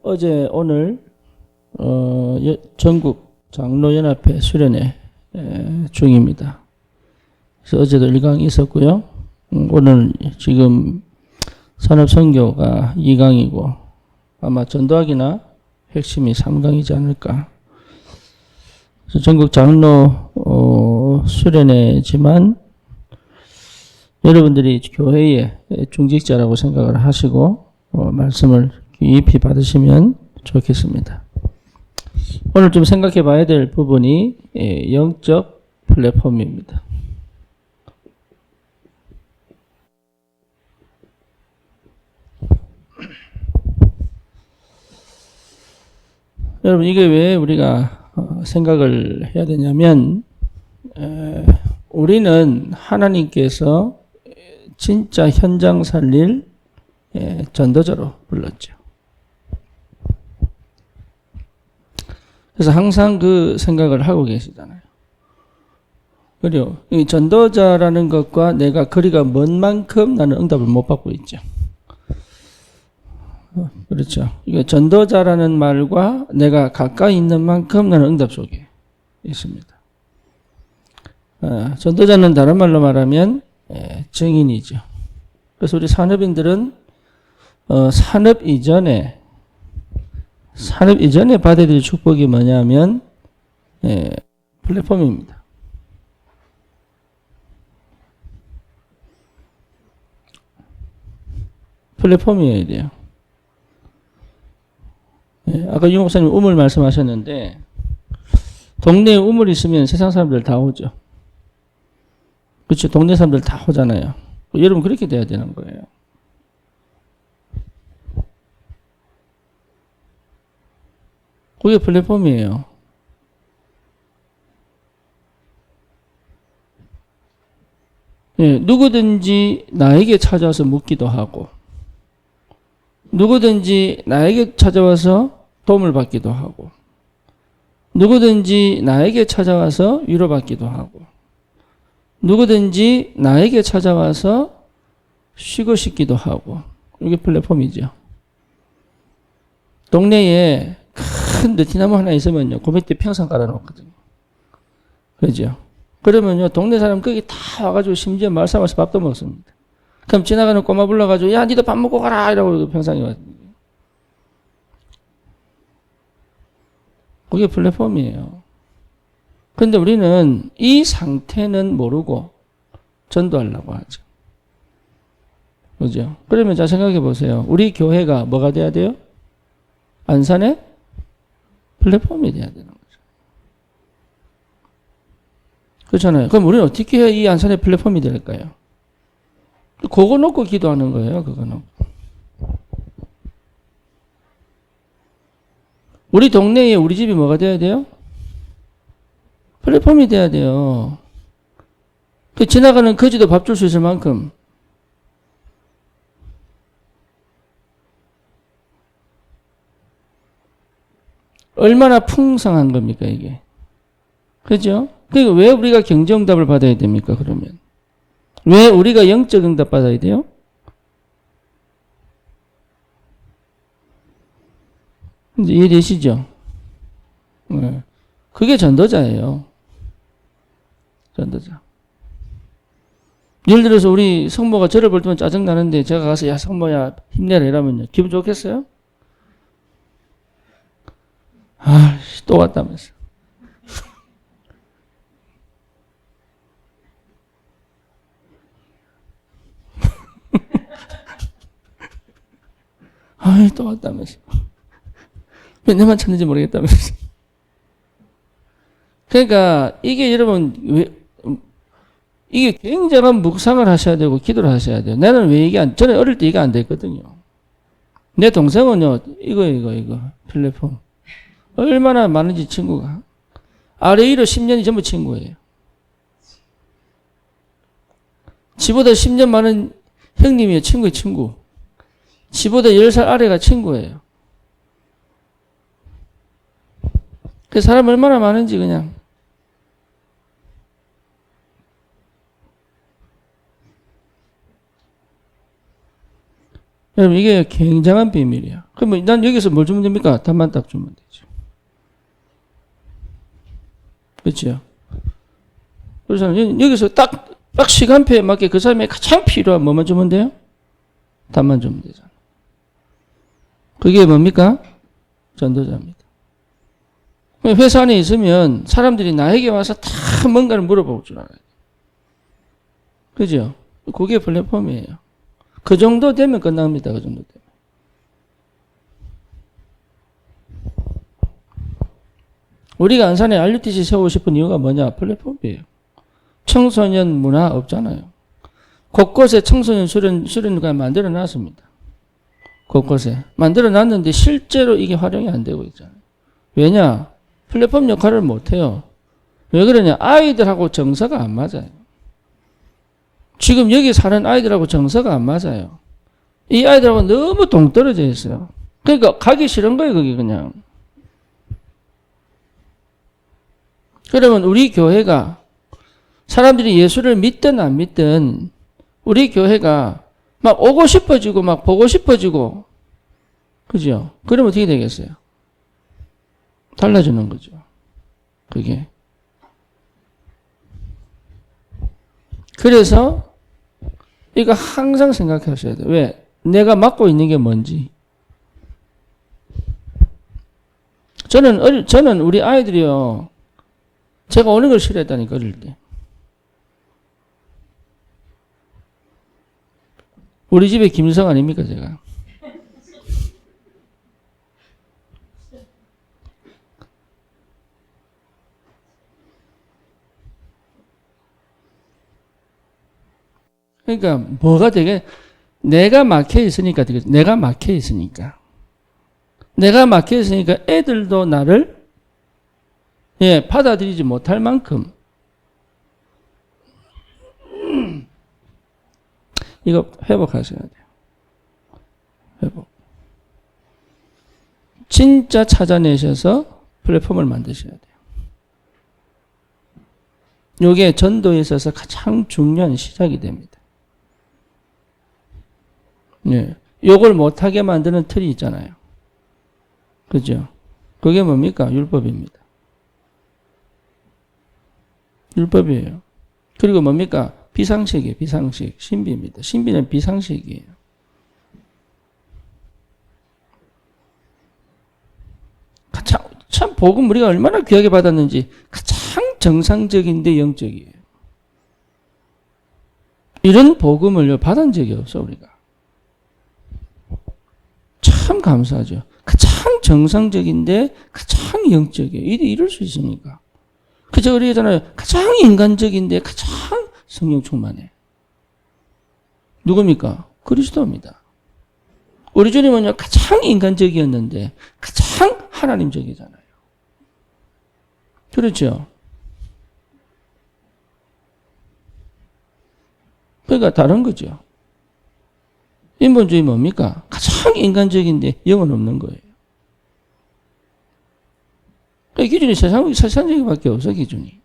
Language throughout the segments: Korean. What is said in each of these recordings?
어제 오늘 전국 장로연합회 수련회 중입니다. 그래서 어제도 1강 있었고요. 오늘 지금 산업선교가 2강이고 아마 전도학이나 핵심이 3강이지 않을까. 그래서 전국 장로 수련회지만 여러분들이 교회의 중직자라고 생각을 하시고 말씀을 깊이 받으시면 좋겠습니다. 오늘 좀 생각해 봐야 될 부분이 영적 플랫폼입니다. 여러분, 이게 왜 우리가 생각을 해야 되냐면 우리는 하나님께서 진짜 현장 살릴 전도자로 불렀죠. 그래서 항상 그 생각을 하고 계시잖아요. 그리고 이 전도자라는 것과 내가 거리가 먼 만큼 나는 응답을 못 받고 있죠. 그렇죠. 이거 전도자라는 말과 내가 가까이 있는 만큼 나는 응답 속에 있습니다. 전도자는 다른 말로 말하면 증인이죠. 그래서 우리 산업인들은 산업 이전에 받아야 될 축복이 뭐냐면 플랫폼입니다. 플랫폼이어야 돼요. 아까 유 목사님 우물 말씀하셨는데 동네에 우물 있으면 세상 사람들 다 오죠. 그렇죠. 동네 사람들 다 오잖아요. 여러분 그렇게 돼야 되는 거예요. 그게 플랫폼이에요. 누구든지 나에게 찾아와서 묻기도 하고 누구든지 나에게 찾아와서 도움을 받기도 하고 누구든지 나에게 찾아와서 위로받기도 하고 누구든지 나에게 찾아와서 쉬고 싶기도 하고 이게 플랫폼이죠. 동네에 큰 느티나무 하나 있으면요. 그 밑에 평상 깔아놓거든요. 그죠? 그러면요. 동네 사람 거기 다 와가지고 심지어 마을 사람 와서 밥도 먹습니다. 그럼 지나가는 꼬마 불러가지고 야 니도 밥 먹고 가라 이러고 평상에 와요. 그게 플랫폼이에요. 근데 우리는 이 상태는 모르고 전도하려고 하죠. 그죠? 그러면 자 생각해 보세요. 우리 교회가 뭐가 돼야 돼요? 안산의 플랫폼이 돼야 되는 거죠. 그렇잖아요. 그럼 우리는 어떻게 해야 이 안산의 플랫폼이 될까요? 그거 놓고 기도하는 거예요. 그거 놓고. 우리 동네에 우리 집이 뭐가 돼야 돼요? 플랫폼이 돼야 돼요. 그 지나가는 거지도 밥 줄 수 있을 만큼. 얼마나 풍성한 겁니까, 이게? 그죠? 그러니까 왜 우리가 경제응답을 받아야 됩니까, 그러면? 왜 우리가 영적 응답 받아야 돼요? 이제 이해되시죠? 네. 그게 전도자예요. 전도자. 예를 들어서 우리 성모가 저를 볼 때면 짜증나는데 제가 가서 야 성모야 힘내라 이러면요. 기분 좋겠어요? 또 왔다면서. 또 왔다면서. 왜 내만 찾는지 모르겠다면서. 그러니까 이게 여러분 이게 굉장한 묵상을 하셔야 되고 기도를 하셔야 돼요. 나는 왜 저는 어릴 때 이게 안 됐거든요. 내 동생은요, 이거 플랫폼. 얼마나 많은지 친구가. 아래 위로 10년이 전부 친구예요. 지보다 10년 많은 형님이에요. 친구의 친구. 지보다 10살 아래가 친구예요. 그 사람 얼마나 많은지 그냥. 여러분, 이게 굉장한 비밀이야. 그러면 난 여기서 뭘 주면 됩니까? 답만 딱 주면 되죠. 그렇죠? 그래서 여기서 딱 시간표에 맞게 그 사람이 가장 필요한 뭐만 주면 돼요? 답만 주면 되잖아. 그게 뭡니까? 전도자입니다. 회사 안에 있으면 사람들이 나에게 와서 다 뭔가를 물어볼 줄 알아요. 그죠? 그게 플랫폼이에요. 그 정도 되면 끝납니다. 그 정도 되면. 우리가 안산에 RUTC 세우고 싶은 이유가 뭐냐? 플랫폼이에요. 청소년 문화 없잖아요. 곳곳에 청소년 수련관 만들어 놨습니다. 곳곳에. 만들어 놨는데 실제로 이게 활용이 안 되고 있잖아요. 왜냐? 플랫폼 역할을 못 해요. 왜 그러냐? 아이들하고 정서가 안 맞아요. 지금 여기 사는 아이들하고 정서가 안 맞아요. 이 아이들하고 너무 동떨어져 있어요. 그러니까 가기 싫은 거예요, 그게 그냥. 그러면 우리 교회가 사람들이 예수를 믿든 안 믿든 우리 교회가 막 오고 싶어지고 막 보고 싶어지고 그죠? 그러면 어떻게 되겠어요? 달라지는 거죠. 그게. 그래서 이거 항상 생각하셔야 돼요. 왜? 내가 맡고 있는 게 뭔지. 저는 우리 아이들이요. 제가 오는 걸 싫어했다니까, 어릴 때. 우리 집에 김성 아닙니까, 제가? 그러니까 뭐가 되게 내가 막혀 있으니까 되게 내가 막혀 있으니까 애들도 나를 받아들이지 못할 만큼 이거 회복하셔야 돼요. 회복. 진짜 찾아내셔서 플랫폼을 만드셔야 돼요. 이게 전도에 있어서 가장 중요한 시작이 됩니다. 네. 욕을 못하게 만드는 틀이 있잖아요. 그죠? 그게 뭡니까? 율법입니다. 율법이에요. 그리고 뭡니까? 비상식이에요. 비상식. 신비입니다. 신비는 비상식이에요. 참 복음 우리가 얼마나 귀하게 받았는지 가장 정상적인데 영적이에요. 이런 복음을 받은 적이 없어 우리가. 참 감사하죠. 가장 정상적인데 가장 영적이에요. 이럴 수 있습니까? 그저 그러잖아요. 가장 인간적인데 가장 성령 충만해. 누굽니까? 그리스도입니다. 우리 주님은요, 가장 인간적이었는데 가장 하나님적이잖아요. 그렇죠? 그러니까 다른 거죠. 인본주의 뭡니까? 가장 인간적인데 영은 없는 거예요. 그러니까 기준이 세상적인 없어, 기준이.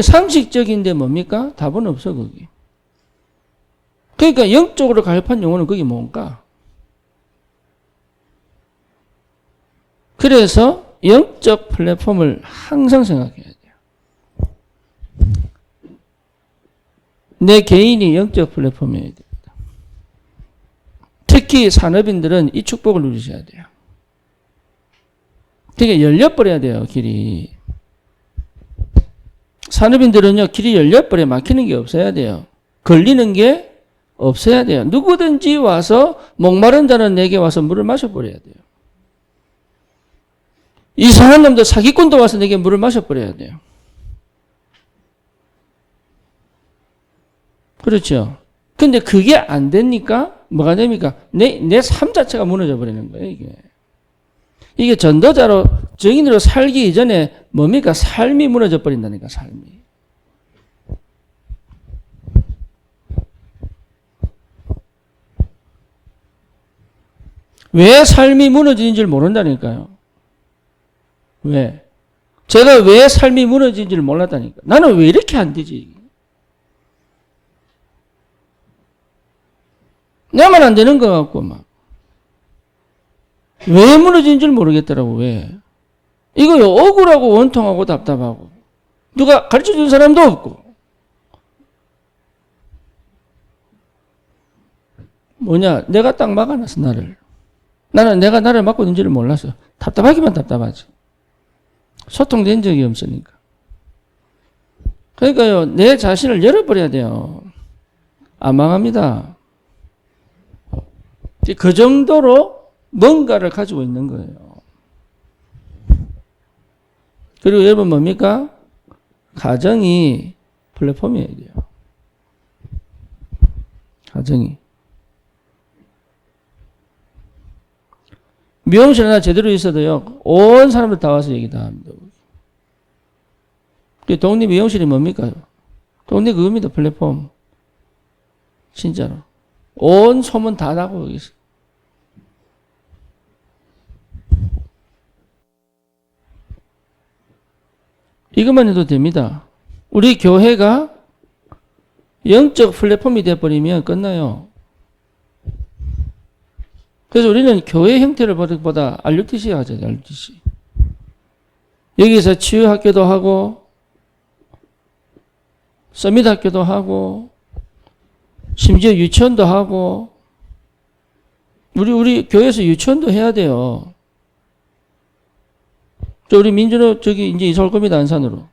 상식적인데 뭡니까? 답은 없어, 거기. 그러니까 영적으로 가입한 용어는 그게 뭔가? 그래서 영적 플랫폼을 항상 생각해야 돼요. 내 개인이 영적 플랫폼이어야 됩니다. 특히 산업인들은 이 축복을 누리셔야 돼요. 되게 열려버려야 돼요, 길이. 산업인들은요, 길이 열려버려 막히는 게 없어야 돼요. 걸리는 게 없어야 돼요. 누구든지 와서 목마른 자는 내게 와서 물을 마셔버려야 돼요. 이상한 놈도 사기꾼도 와서 내게 물을 마셔버려야 돼요. 그렇죠. 근데 그게 안 되니까 뭐가 됩니까? 내 삶 자체가 무너져 버리는 거예요, 이게. 이게 전도자로, 정인으로 살기 이전에 뭡니까? 삶이 무너져 버린다니까, 삶이. 왜 삶이 무너지는지를 모른다니까요. 왜? 제가 왜 삶이 무너지는지를 몰랐다니까. 나는 왜 이렇게 안 되지? 내만 안 되는 것 같고 막. 왜 무너진 줄 모르겠더라고. 왜? 이거요. 억울하고 원통하고 답답하고. 누가 가르쳐준 사람도 없고. 뭐냐? 내가 딱 막아놨어, 나를. 내가 나를 막고 있는지를 몰랐어. 답답하기만 답답하지. 소통된 적이 없으니까. 그러니까요, 내 자신을 열어버려야 돼요. 안 망합니다. 그 정도로 뭔가를 가지고 있는 거예요. 그리고 여러분 뭡니까? 가정이 플랫폼이어야 돼요. 가정이. 미용실 하나 제대로 있어도요, 온 사람들 다 와서 얘기 다 합니다. 독립 미용실이 뭡니까? 독립 그겁니다, 플랫폼. 진짜로. 온 소문 다 나고 여기 있어. 이것만 해도 됩니다. 우리 교회가 영적 플랫폼이 되어버리면 끝나요. 그래서 우리는 교회 형태를 보다 RUTC 하잖아요. RUTC. 여기서 치유학교도 하고 서밋 학교도 하고 심지어 유치원도 하고 우리 교회에서 유치원도 해야 돼요. 우리 민준호 저기 이제 이사 올 겁니다. 안산으로.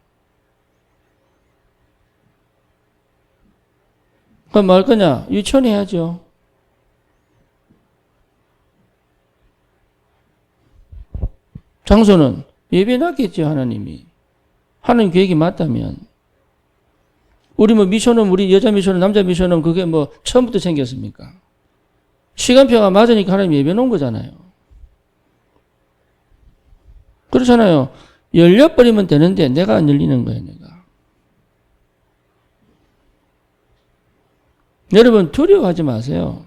그럼 뭐 할 거냐? 유치원 해야죠. 장소는 예배 놨겠죠, 하나님이. 하나님 계획이 맞다면. 우리 뭐 미션은, 우리 여자 미션은, 남자 미션은 그게 뭐 처음부터 생겼습니까? 시간표가 맞으니까 하나님 예배 놓은 거잖아요. 그렇잖아요. 열려버리면 되는데 내가 안 열리는 거예요, 내가. 여러분 두려워하지 마세요.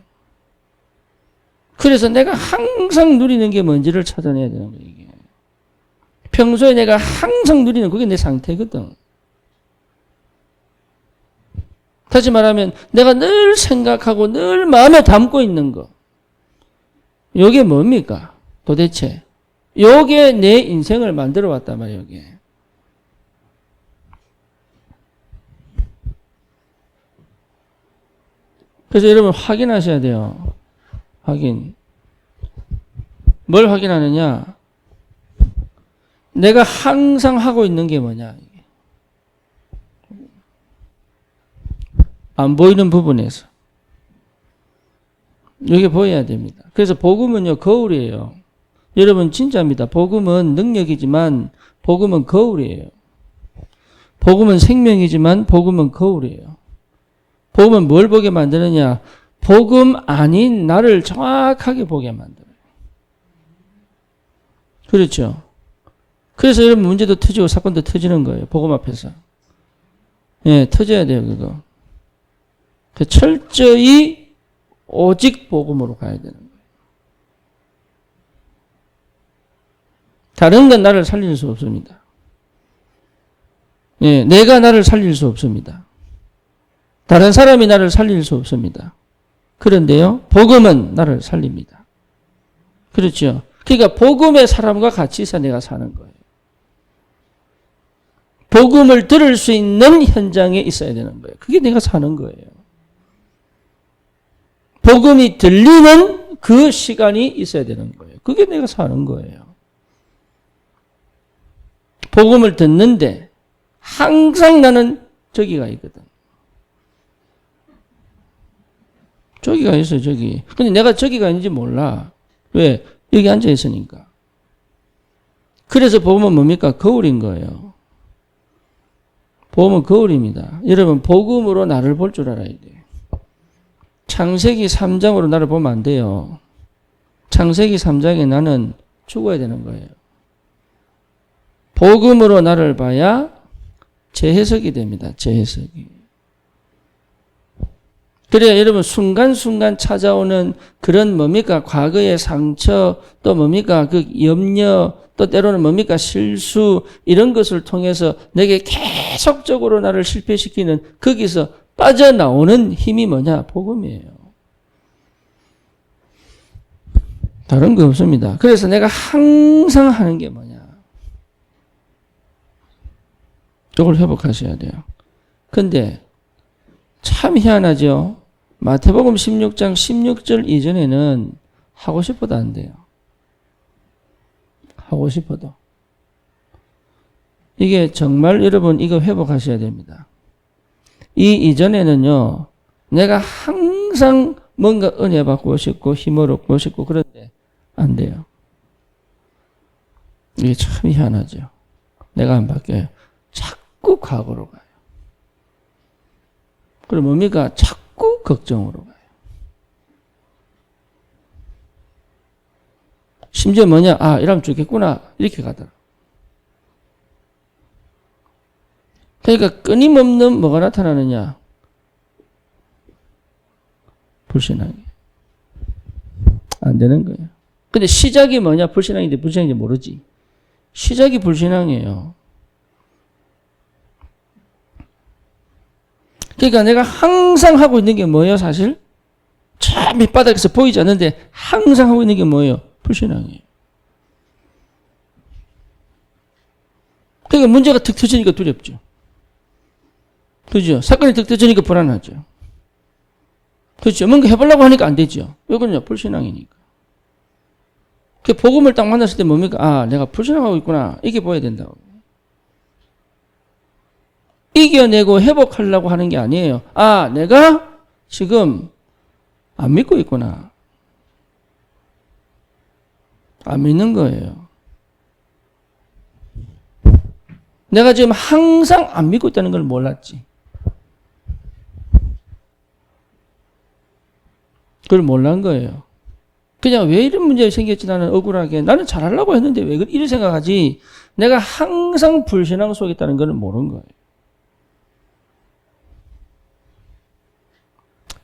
그래서 내가 항상 누리는 게 뭔지를 찾아내야 되는 거예요, 이게. 평소에 내가 항상 누리는 그게 내 상태거든. 다시 말하면 내가 늘 생각하고 늘 마음에 담고 있는 거. 이게 뭡니까? 도대체. 요게 내 인생을 만들어 왔단 말이에요, 요게. 그래서 여러분 확인하셔야 돼요. 확인. 뭘 확인하느냐? 내가 항상 하고 있는 게 뭐냐? 안 보이는 부분에서. 이게 보여야 됩니다. 그래서 복음은요, 거울이에요. 여러분 진짜입니다. 복음은 능력이지만 복음은 거울이에요. 복음은 생명이지만 복음은 거울이에요. 복음은 뭘 보게 만드느냐? 복음 아닌 나를 정확하게 보게 만들어요. 그렇죠? 그래서 여러분 문제도 터지고 사건도 터지는 거예요. 복음 앞에서. 예, 터져야 돼요, 그거. 철저히 오직 복음으로 가야 되는 거예요. 다른 건 나를 살릴 수 없습니다. 예, 내가 나를 살릴 수 없습니다. 다른 사람이 나를 살릴 수 없습니다. 그런데요, 복음은 나를 살립니다. 그렇죠? 그러니까 복음의 사람과 같이 있어 내가 사는 거예요. 복음을 들을 수 있는 현장에 있어야 되는 거예요. 그게 내가 사는 거예요. 복음이 들리는 그 시간이 있어야 되는 거예요. 그게 내가 사는 거예요. 복음을 듣는데 항상 나는 저기가 있거든. 저기가 있어요, 저기. 근데 내가 저기가 있는지 몰라. 왜? 여기 앉아 있으니까. 그래서 복음은 뭡니까? 거울인 거예요. 복음은 거울입니다. 여러분, 복음으로 나를 볼 줄 알아야 돼요. 창세기 3장으로 나를 보면 안 돼요. 창세기 3장에 나는 죽어야 되는 거예요. 복음으로 나를 봐야 재해석이 됩니다. 재해석이. 그래야 여러분 순간순간 찾아오는 그런 뭡니까? 과거의 상처, 또 뭡니까? 그 염려, 또 때로는 뭡니까? 실수, 이런 것을 통해서 내게 계속적으로 나를 실패시키는 거기서 빠져나오는 힘이 뭐냐? 복음이에요. 다른 거 없습니다. 그래서 내가 항상 하는 게 뭐냐. 이걸 회복하셔야 돼요. 근데 참 희한하죠. 마태복음 16장 16절 이전에는 하고 싶어도 안 돼요. 하고 싶어도. 이게 정말 여러분 이거 회복하셔야 됩니다. 이 이전에는요. 내가 항상 뭔가 은혜 받고 싶고 힘을 얻고 싶고 그런데 안 돼요. 이게 참 희한하죠. 내가 안 바뀌어요. 자꾸 과거로 가요. 그럼 뭡니까? 자꾸 걱정으로 가요. 심지어 뭐냐? 아, 이러면 죽겠구나. 이렇게 가더라. 그러니까 끊임없는 뭐가 나타나느냐? 불신앙이. 안 되는 거예요. 근데 시작이 뭐냐? 불신앙인데 불신앙인지 모르지. 시작이 불신앙이에요. 그러니까 내가 항상 하고 있는 게 뭐예요, 사실? 저 밑바닥에서 보이지 않는데 항상 하고 있는 게 뭐예요? 불신앙이에요. 그러니까 문제가 툭 터지니까 두렵죠. 그죠? 사건이 툭 터지니까 불안하죠. 그렇죠? 뭔가 해보려고 하니까 안 되죠. 이거는요, 불신앙이니까. 그 복음을 딱 만났을 때 뭡니까? 아, 내가 불신앙하고 있구나. 이게 보여야 된다고. 이겨내고 회복하려고 하는 게 아니에요. 아, 내가 지금 안 믿고 있구나. 안 믿는 거예요. 내가 지금 항상 안 믿고 있다는 걸 몰랐지. 그걸 몰란 거예요. 그냥 왜 이런 문제가 생겼지 나는 억울하게. 나는 잘하려고 했는데 왜 이렇게 생각하지. 내가 항상 불신앙 속에 있다는 걸 모르는 거예요.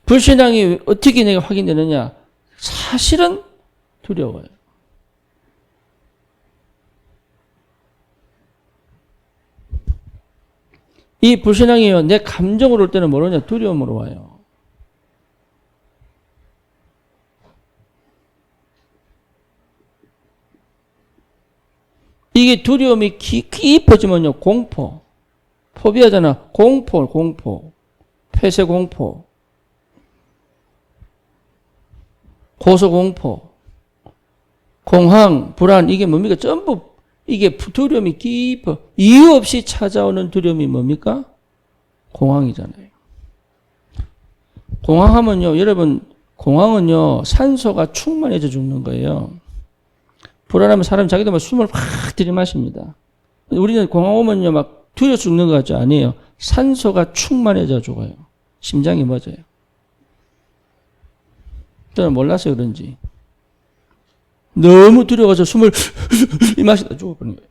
불신앙이 어떻게 내가 확인되느냐. 사실은 두려워요. 이 불신앙이요. 내 감정으로 올 때는 뭐냐. 두려움으로 와요. 이게 두려움이 깊어지면요. 공포. 포비아잖아. 공포. 폐쇄 공포. 고소공포. 공황, 불안. 이게 뭡니까? 전부 이게 두려움이 깊어. 이유 없이 찾아오는 두려움이 뭡니까? 공황이잖아요. 공황하면요. 여러분 공황은요. 산소가 충만해져 죽는 거예요. 불안하면 사람이 자기도 막 숨을 확 들이마십니다. 우리는 공황 오면요. 막 두려워 죽는 거 같죠? 아니에요. 산소가 충만해져 죽어요. 심장이 멎어요. 저는 몰라서 그런지. 너무 두려워서 숨을 이 마시다 죽어버린 거예요.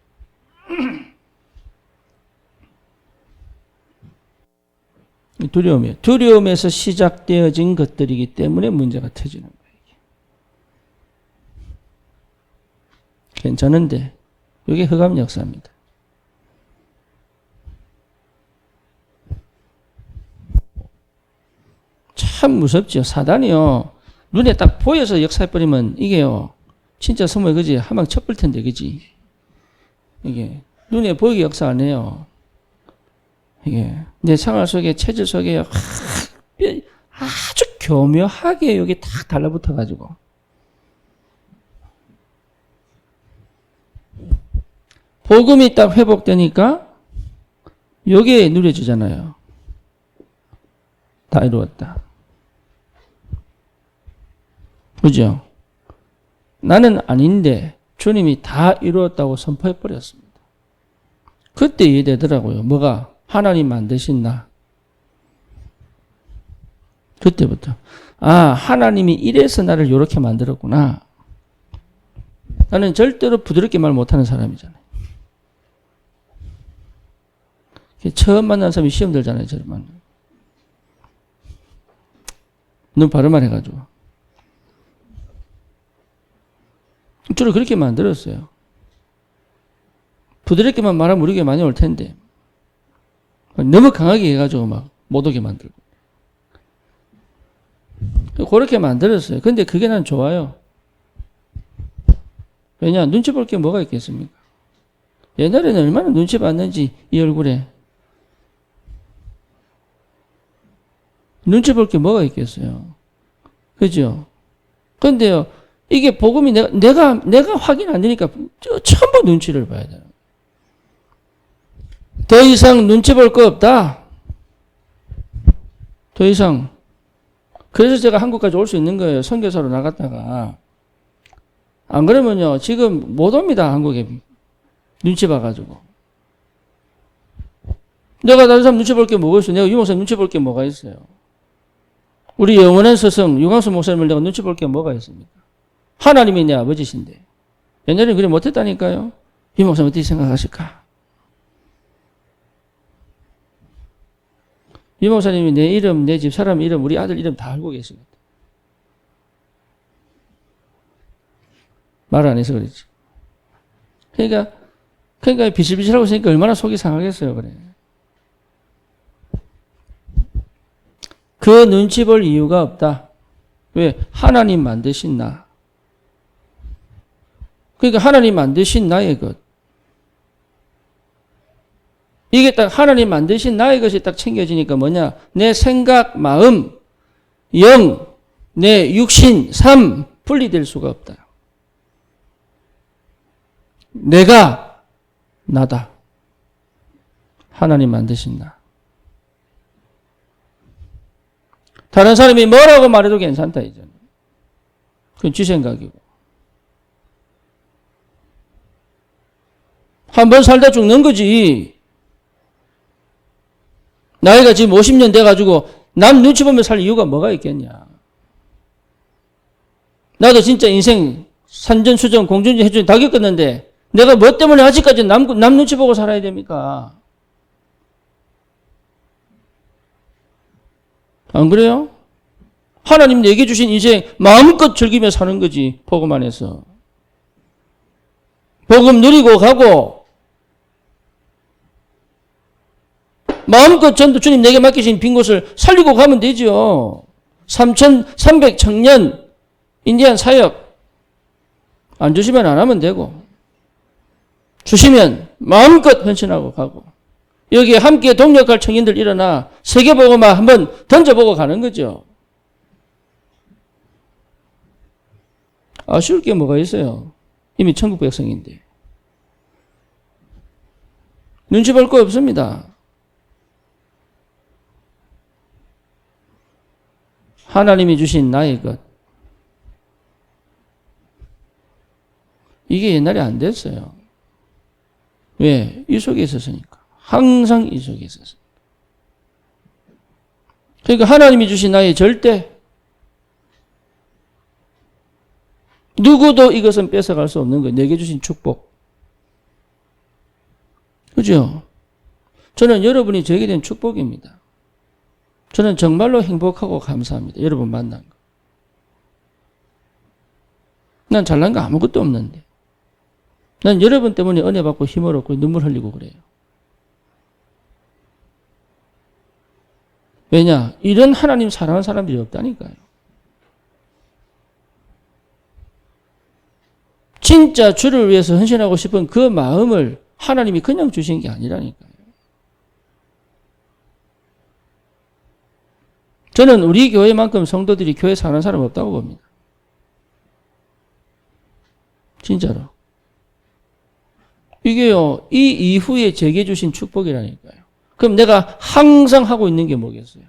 두려움이에요. 두려움에서 시작되어진 것들이기 때문에 문제가 터지는 거예요. 괜찮은데 이게 흑암 역사입니다. 참 무섭죠. 사단이요. 눈에 딱 보여서 역사해버리면 이게요. 진짜 성모에 그지 한 방 쳤을 텐데 그지. 이게 눈에 보이게 역사 안 해요. 이게 내 생활 속에 체질 속에 아주 교묘하게 여기 탁 달라붙어 가지고 복음이 딱 회복되니까 여기에 누려지잖아요. 다 이루었다. 그죠? 나는 아닌데 주님이 다 이루었다고 선포해 버렸습니다. 그때 이해되더라고요. 뭐가? 하나님 만드신 나. 그때부터 아, 하나님이 이래서 나를 이렇게 만들었구나. 나는 절대로 부드럽게 말 못하는 사람이잖아요. 처음 만난 사람이 시험 들잖아요. 저를 만나면. 너무 바른 말 해가지고. 저를 그렇게 만들었어요. 부드럽게만 말하면 우리에게 많이 올 텐데 너무 강하게 해가지고 막 못 오게 만들고 그렇게 만들었어요. 근데 그게 난 좋아요. 왜냐? 눈치 볼 게 뭐가 있겠습니까? 옛날에는 얼마나 눈치 봤는지, 이 얼굴에. 눈치 볼 게 뭐가 있겠어요? 그죠? 근데요, 이게 복음이 내가 확인 안 되니까 전부 눈치를 봐야 돼요. 더 이상 눈치 볼 거 없다. 더 이상. 그래서 제가 한국까지 올 수 있는 거예요. 선교사로 나갔다가. 안 그러면요, 지금 못 옵니다, 한국에. 눈치 봐가지고. 내가 다른 사람 눈치 볼 게 뭐가 있어요? 내가 유 목사님 눈치 볼 게 뭐가 있어요? 우리 영원한 스승, 유광수 목사님을 내가 눈치 볼 게 뭐가 있습니까? 하나님이 내 아버지신데. 옛날에 그래 못했다니까요? 유 목사님 어떻게 생각하실까? 유 목사님이 내 이름, 내 집, 사람 이름, 우리 아들 이름 다 알고 계십니다. 말 안 해서 그렇지. 그러니까 비실비실하고 있으니까 얼마나 속이 상하겠어요, 그래. 그 눈치 볼 이유가 없다. 왜? 하나님 만드신 나. 그러니까 하나님 만드신 나의 것. 이게 딱 하나님 만드신 나의 것이 딱 챙겨지니까 뭐냐? 내 생각, 마음, 영, 내 육신, 삶 분리될 수가 없다. 내가 나다. 하나님 만드신 나. 다른 사람이 뭐라고 말해도 괜찮다, 이제. 그건 지 생각이고. 한 번 살다 죽는 거지. 나이가 지금 50년 돼가지고 남 눈치 보며 살 이유가 뭐가 있겠냐. 나도 진짜 인생 산전수전, 공전지, 해전 다 겪었는데 내가 뭐 때문에 아직까지 남 눈치 보고 살아야 됩니까? 안 그래요? 하나님 내게 주신 인생 마음껏 즐기며 사는 거지. 복음 안에서. 복음 누리고 가고 마음껏 전도 주님 내게 맡기신 빈 곳을 살리고 가면 되죠. 3,300 청년 인디안 사역 안 주시면 안 하면 되고 주시면 마음껏 헌신하고 가고 여기에 함께 동력할 청년들 일어나 세계복음화 한번 던져보고 가는 거죠. 아쉬울 게 뭐가 있어요. 이미 천국 백성인데. 눈치 볼 거 없습니다. 하나님이 주신 나의 것. 이게 옛날에 안 됐어요. 왜? 이 속에 있었으니까. 항상 이 속에 있었어요. 그러니까 하나님이 주신 나의 절대 누구도 이것은 뺏어갈 수 없는 거예요. 내게 주신 축복. 그죠? 저는 여러분이 저에게 된 축복입니다. 저는 정말로 행복하고 감사합니다. 여러분 만난 거. 난 잘난 거 아무것도 없는데. 난 여러분 때문에 은혜 받고 힘을 얻고 눈물 흘리고 그래요. 왜냐? 이런 하나님 사랑하는 사람들이 없다니까요. 진짜 주를 위해서 헌신하고 싶은 그 마음을 하나님이 그냥 주신 게 아니라니까요. 저는 우리 교회만큼 성도들이 교회 사는 사람 없다고 봅니다. 진짜로. 이게요, 이 이후에 제게 주신 축복이라니까요. 그럼 내가 항상 하고 있는 게 뭐겠어요?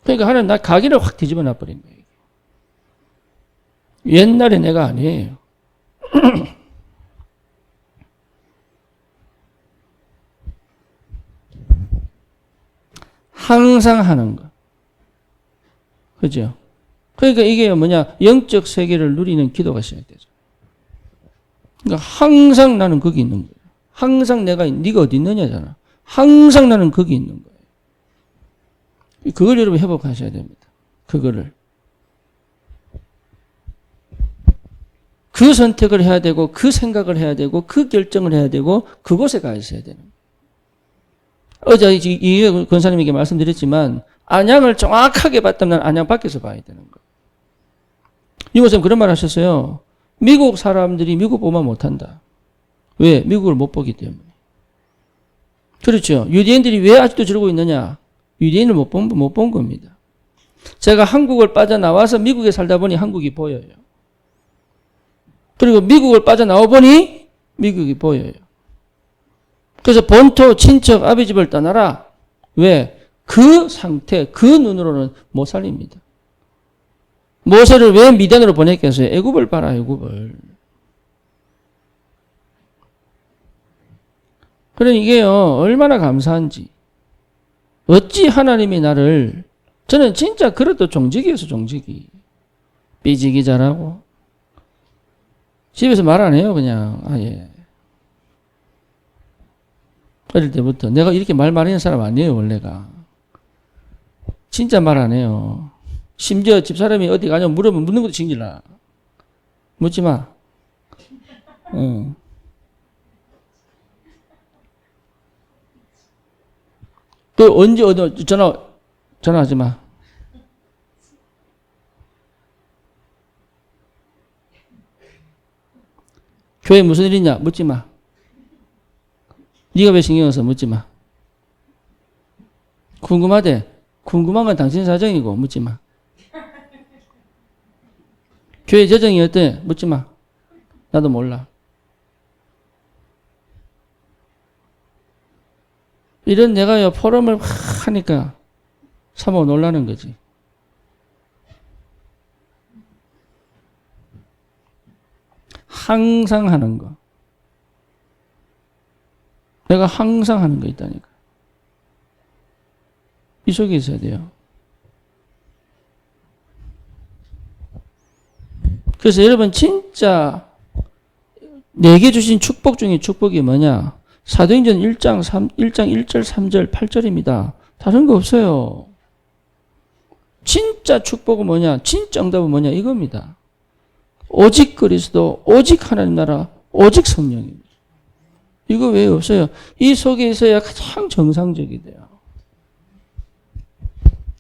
그러니까 하나님 나 가기를 확 뒤집어 놔버린 거예요. 옛날에 내가 아니에요. 항상 하는 거. 그죠? 그러니까 이게 뭐냐? 영적 세계를 누리는 기도가 시작되죠. 그러니까 항상 나는 거기 있는 거예요. 항상 네가 어디 있느냐잖아. 항상 나는 거기 있는 거예요. 그걸 여러분 회복하셔야 됩니다. 그거를. 그 선택을 해야 되고 그 생각을 해야 되고 그 결정을 해야 되고 그곳에 가 있어야 되는 거예요. 어제 이 권사님에게 말씀드렸지만 안양을 정확하게 봤다면 안양 밖에서 봐야 되는 거예요. 이모쌤 그런 말 하셨어요. 미국 사람들이 미국 보면 못한다. 왜? 미국을 못 보기 때문에. 그렇죠. 유대인들이 왜 아직도 저러고 있느냐? 유대인을 못 본 겁니다. 제가 한국을 빠져나와서 미국에 살다 보니 한국이 보여요. 그리고 미국을 빠져나와 보니 미국이 보여요. 그래서 본토, 친척, 아비 집을 떠나라. 왜? 그 상태, 그 눈으로는 못 살립니다. 모세를 왜 미디안으로 보냈겠어요? 애굽을 봐라, 애굽을. 그러니 이게요, 얼마나 감사한지. 어찌 하나님이 나를, 저는 진짜 그래도 종직이었어, 종직이. 삐지기 잘하고. 집에서 말 안 해요, 그냥. 아예. 어릴 때부터. 내가 이렇게 말 많이 하는 사람 아니에요, 원래가. 진짜 말 안 해요. 심지어 집사람이 어디 가냐 물으면 묻는 것도 징질나. 묻지 마. 응. 또 언제 어디 전화하지 마. 교회 무슨 일 있냐 묻지 마. 네가 왜 신경 써서 묻지 마. 궁금하대. 궁금한 건 당신 사정이고 묻지 마. 교회 재정이 어때? 묻지 마. 나도 몰라. 이런 내가요 포럼을 하니까 사모 놀라는 거지. 항상 하는 거. 내가 항상 하는 거 있다니까. 이 속에 있어야 돼요. 그래서 여러분 진짜 내게 주신 축복 중에 축복이 뭐냐? 사도행전 1장 1절 3절 8절입니다. 다른 거 없어요. 진짜 축복은 뭐냐? 진짜 응답은 뭐냐? 이겁니다. 오직 그리스도, 오직 하나님 나라, 오직 성령입니다. 이거 왜 없어요? 이 속에 있어야 가장 정상적이 돼요.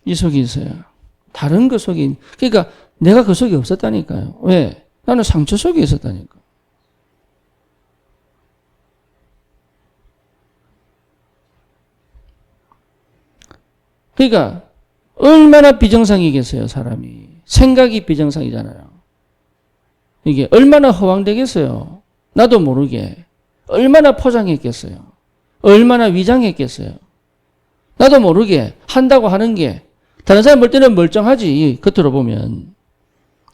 이 속에 있어요. 다른 것 속에, 그러니까 내가 그 속에 없었다니까요. 왜? 나는 상처 속에 있었다니까. 그러니까 얼마나 비정상이겠어요, 사람이. 생각이 비정상이잖아요. 이게 얼마나 허황되겠어요. 나도 모르게. 얼마나 포장했겠어요. 얼마나 위장했겠어요. 나도 모르게 한다고 하는 게 다른 사람 볼 때는 멀쩡하지. 겉으로 보면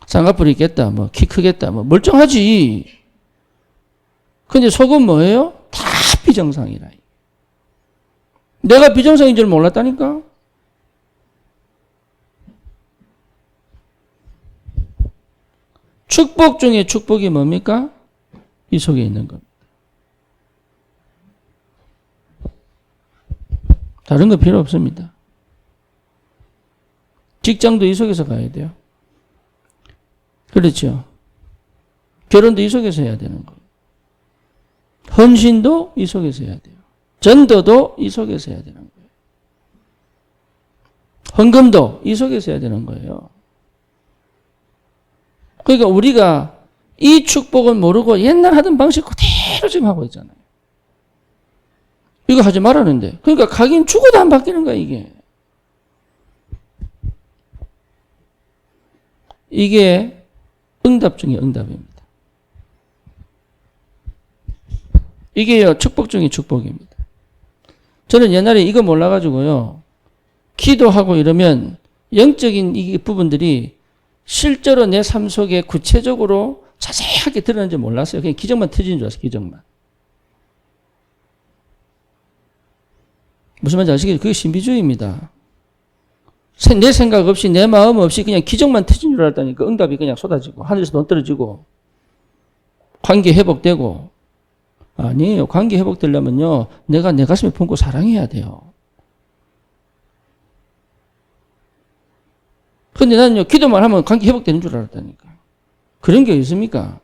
쌍꺼풀이 있겠다, 뭐 키 크겠다, 뭐 멀쩡하지. 근데 속은 뭐예요? 다 비정상이라. 내가 비정상인 줄 몰랐다니까. 축복 중에 축복이 뭡니까? 이 속에 있는 겁니다. 다른 거 필요 없습니다. 직장도 이 속에서 가야 돼요. 그렇죠. 결혼도 이 속에서 해야 되는 거예요. 헌신도 이 속에서 해야 돼요. 전도도 이 속에서 해야 되는 거예요. 헌금도 이 속에서 해야 되는 거예요. 그러니까 우리가 이 축복은 모르고 옛날 하던 방식 그대로 지금 하고 있잖아요. 이거 하지 말라는데. 그러니까 가긴 죽어도 안 바뀌는 거야, 이게. 이게 응답 중에 응답입니다. 이게요, 축복 중에 축복입니다. 저는 옛날에 이거 몰라가지고요, 기도하고 이러면 영적인 이 부분들이 실제로 내 삶 속에 구체적으로 자세하게 드러나는지 몰랐어요. 그냥 기적만 터지는 줄 알았어요, 기적만. 무슨 말인지 아시겠죠? 그게 신비주의입니다. 내 생각 없이, 내 마음 없이 그냥 기적만 터진 줄 알았다니까. 응답이 그냥 쏟아지고, 하늘에서 돈 떨어지고, 관계 회복되고. 아니에요. 관계 회복되려면요, 내가 내 가슴에 품고 사랑해야 돼요. 근데 나는요, 기도만 하면 관계 회복되는 줄 알았다니까. 그런 게 있습니까?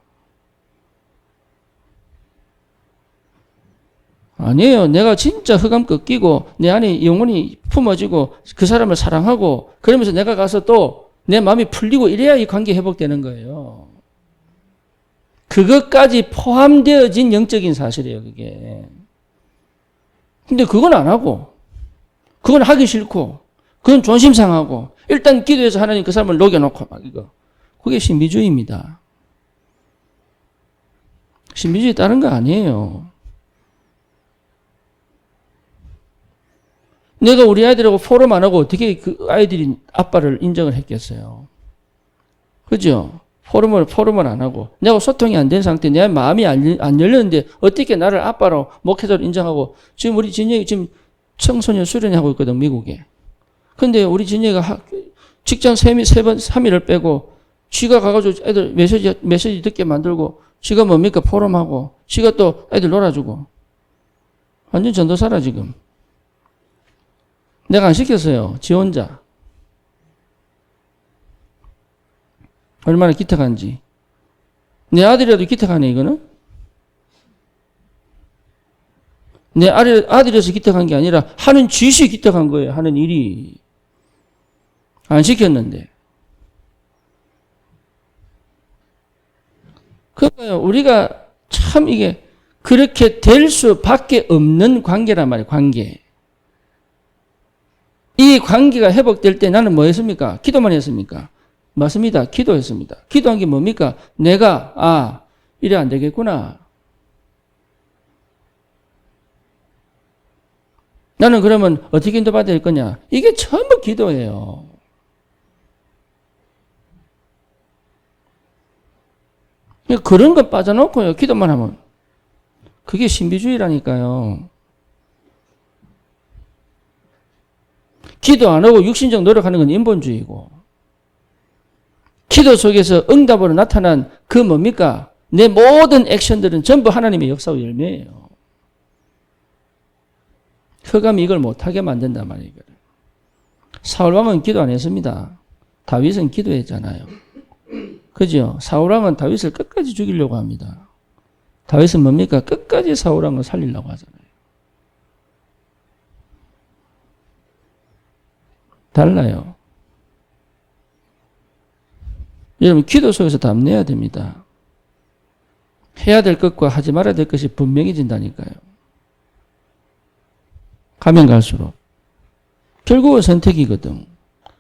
아니에요. 내가 진짜 흑암 꺾이고 내 안에 영혼이 품어지고 그 사람을 사랑하고 그러면서 내가 가서 또 내 마음이 풀리고 이래야 이 관계 회복되는 거예요. 그것까지 포함되어진 영적인 사실이에요, 그게. 근데 그건 안 하고, 그건 하기 싫고, 그건 존심 상하고, 일단 기도해서 하나님 그 사람을 녹여놓고, 막 이거. 그게 신비주의입니다. 신비주의 다른 거 아니에요. 내가 우리 아이들하고 포럼 안 하고 어떻게 그 아이들이 아빠를 인정을 했겠어요. 그죠? 포럼을 안 하고. 내가 소통이 안 된 상태, 내 마음이 안 열렸는데 어떻게 나를 아빠로 목회자로 인정하고, 지금 우리 진영이 지금 청소년 수련하고 있거든, 미국에. 근데 우리 진영이가 직장 3일을 빼고, 쥐가 가가지고 애들 메시지 듣게 만들고, 쥐가 뭡니까? 포럼하고, 쥐가 또 애들 놀아주고. 완전 전도사라, 지금. 내가 안 시켰어요. 지 혼자. 얼마나 기특한지. 내 아들이라도 기특하네, 이거는? 내 아들이라서 기특한 게 아니라 하는 짓이 기특한 거예요. 하는 일이. 안 시켰는데. 그러니까요, 우리가 참 이게 그렇게 될 수밖에 없는 관계란 말이에요, 관계. 이 관계가 회복될 때 나는 뭐 했습니까? 기도만 했습니까? 맞습니다. 기도했습니다. 기도한 게 뭡니까? 내가, 이래 안 되겠구나. 나는 그러면 어떻게 인도받아야 될 거냐? 이게 전부 기도예요. 그런 거 빠져놓고요. 기도만 하면. 그게 신비주의라니까요. 기도 안 하고 육신적 노력하는 건 인본주의고, 기도 속에서 응답으로 나타난 그 뭡니까? 내 모든 액션들은 전부 하나님의 역사의 열매예요. 흑암이 이걸 못하게 만든단 말이에요. 사울왕은 기도 안 했습니다. 다윗은 기도했잖아요. 그죠? 사울왕은 다윗을 끝까지 죽이려고 합니다. 다윗은 뭡니까? 끝까지 사울왕을 살리려고 하잖아요. 달라요. 여러분, 기도 속에서 답내야 됩니다. 해야 될 것과 하지 말아야 될 것이 분명해진다니까요. 가면 갈수록. 결국은 선택이거든.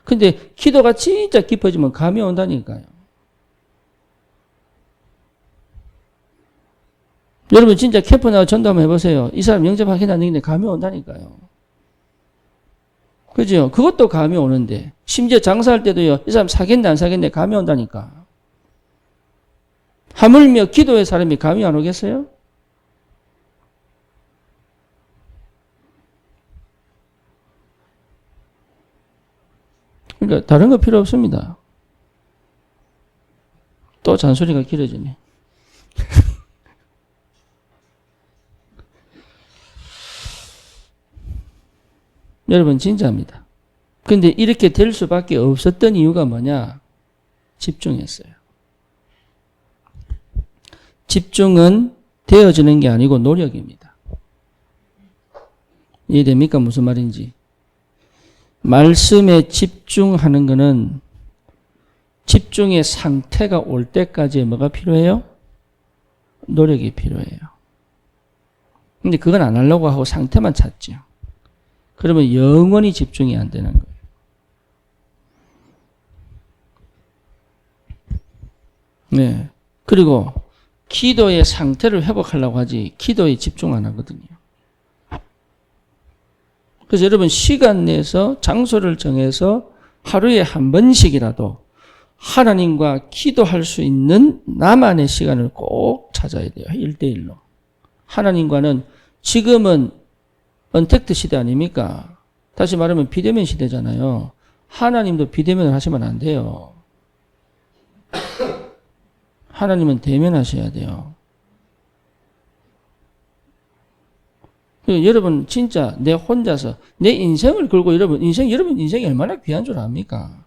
근데 기도가 진짜 깊어지면 감이 온다니까요. 여러분 진짜 캠프 나와 전도 한번 해보세요. 이 사람 영접하긴 안 되는데 감이 온다니까요. 그죠? 그것도 감이 오는데, 심지어 장사할 때도요, 이 사람 사겠네, 안 사겠네, 감이 온다니까. 하물며 기도의 사람이 감이 안 오겠어요? 그러니까 다른 거 필요 없습니다. 또 잔소리가 길어지네. 여러분 진짜입니다. 근데 이렇게 될 수밖에 없었던 이유가 뭐냐? 집중했어요. 집중은 되어지는 게 아니고 노력입니다. 이해됩니까? 무슨 말인지. 말씀에 집중하는 거는 집중의 상태가 올 때까지 뭐가 필요해요? 노력이 필요해요. 근데 그건 안 하려고 하고 상태만 찾죠. 그러면 영원히 집중이 안 되는 거예요. 네. 그리고 기도의 상태를 회복하려고 하지 기도에 집중 안 하거든요. 그래서 여러분 시간 내서 장소를 정해서 하루에 한 번씩이라도 하나님과 기도할 수 있는 나만의 시간을 꼭 찾아야 돼요. 1대1로. 하나님과는 지금은 언택트 시대 아닙니까? 다시 말하면 비대면 시대잖아요. 하나님도 비대면을 하시면 안 돼요. 하나님은 대면하셔야 돼요. 여러분 진짜 내 혼자서 내 인생을 걸고 여러분 인생이 얼마나 귀한 줄 압니까?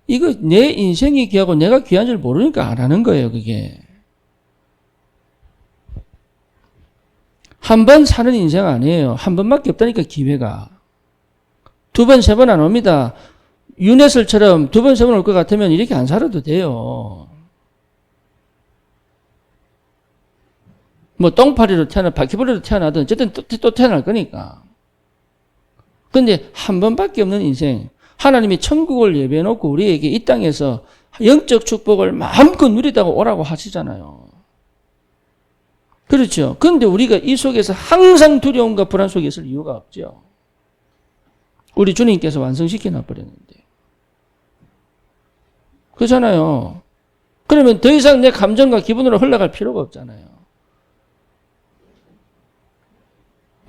이거 내 인생이 귀하고 내가 귀한 줄 모르니까 안 하는 거예요, 그게. 한 번 사는 인생 아니에요. 한 번밖에 없다니까, 기회가. 두 번, 세 번 안 옵니다. 윤회설처럼 두 번, 세 번 올 것 같으면 이렇게 안 살아도 돼요. 뭐 똥파리로 태어나 바퀴벌레로 태어나든 어쨌든 또 태어날 거니까. 근데 한 번밖에 없는 인생, 하나님이 천국을 예배해놓고 우리에게 이 땅에서 영적 축복을 마음껏 누리다가 오라고 하시잖아요. 그렇죠. 그런데 우리가 이 속에서 항상 두려움과 불안 속에 있을 이유가 없죠. 우리 주님께서 완성시켜 놔버렸는데. 그렇잖아요. 그러면 더 이상 내 감정과 기분으로 흘러갈 필요가 없잖아요.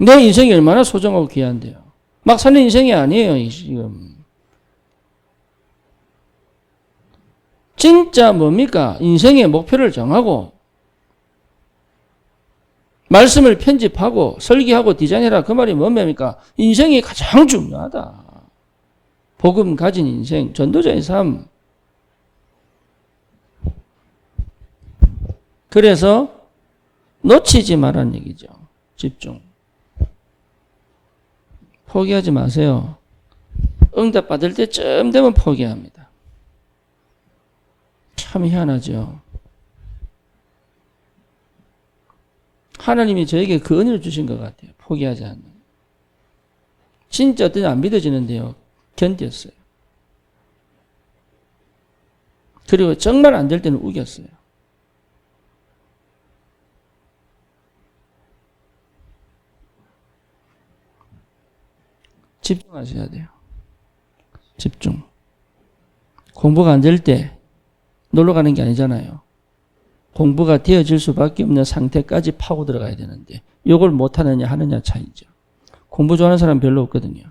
내 인생이 얼마나 소중하고 귀한데요. 막 사는 인생이 아니에요, 지금. 진짜 뭡니까? 인생의 목표를 정하고 말씀을 편집하고 설계하고 디자인해라. 그 말이 뭡니까? 인생이 가장 중요하다. 복음 가진 인생, 전도자의 삶. 그래서 놓치지 말라는 얘기죠. 집중. 포기하지 마세요. 응답 받을 때쯤 되면 포기합니다. 참 희한하죠. 하나님이 저에게 그 은혜를 주신 것 같아요. 포기하지 않는. 진짜 어떤 안 믿어지는데요. 견뎠어요. 그리고 정말 안 될 때는 우겼어요. 집중하셔야 돼요. 집중. 공부가 안 될 때 놀러 가는 게 아니잖아요. 공부가 되어질 수밖에 없는 상태까지 파고 들어가야 되는데 이걸 못하느냐 하느냐 차이죠. 공부 좋아하는 사람 별로 없거든요.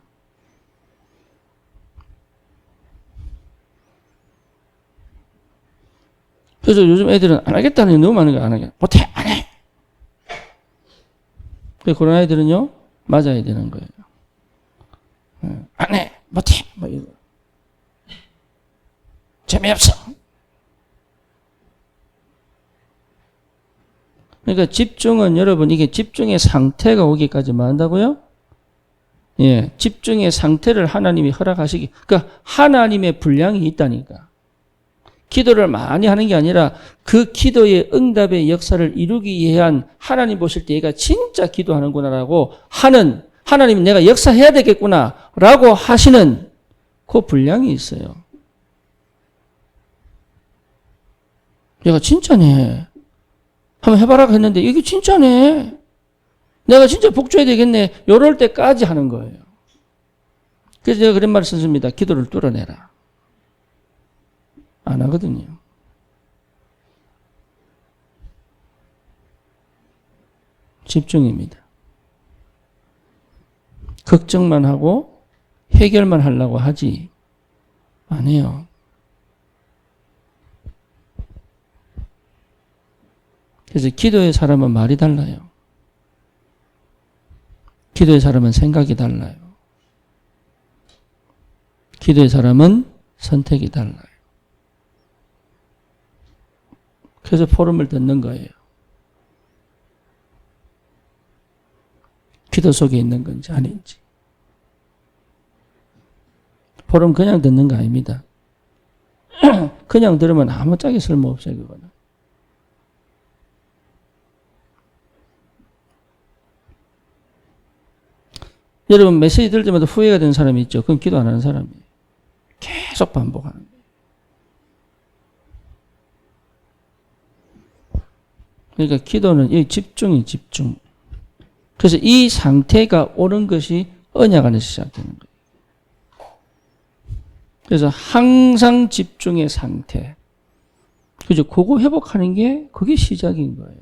그래서 요즘 애들은 안 하겠다는 게 너무 많은 거야. 안 하겠다. 못해. 안 해. 그래서 그런 아이들은요. 맞아야 되는 거예요. 안 해. 못해. 뭐 이거. 재미없어. 그러니까 집중은 여러분 이게 집중의 상태가 오기까지 뭐 한다고요? 예, 집중의 상태를 하나님이 허락하시기. 그러니까 하나님의 분량이 있다니까. 기도를 많이 하는 게 아니라 그 기도의 응답의 역사를 이루기 위한 하나님 보실 때 얘가 진짜 기도하는구나라고 하는 하나님 내가 역사해야 되겠구나라고 하시는 그 분량이 있어요. 얘가 진짜네. 한번 해봐라 했는데 이게 진짜네. 내가 진짜 복줘야 되겠네. 이럴 때까지 하는 거예요. 그래서 제가 그런 말을 썼습니다. 기도를 뚫어내라. 안 하거든요. 집중입니다. 걱정만 하고 해결만 하려고 하지 안 해요. 그래서 기도의 사람은 말이 달라요. 기도의 사람은 생각이 달라요. 기도의 사람은 선택이 달라요. 그래서 포럼을 듣는 거예요. 기도 속에 있는 건지 아닌지. 포럼 그냥 듣는 거 아닙니다. 그냥 들으면 아무 짝에 쓸모없어요, 그거는. 여러분 메시지 들을 때마다 후회가 되는 사람이 있죠. 그건 기도 안 하는 사람이에요. 계속 반복하는 거예요. 그러니까 기도는 이 집중이 집중. 그래서 이 상태가 오는 것이 언약 안에서 시작되는 거예요. 그래서 항상 집중의 상태. 그죠? 그거 회복하는 게 그게 시작인 거예요.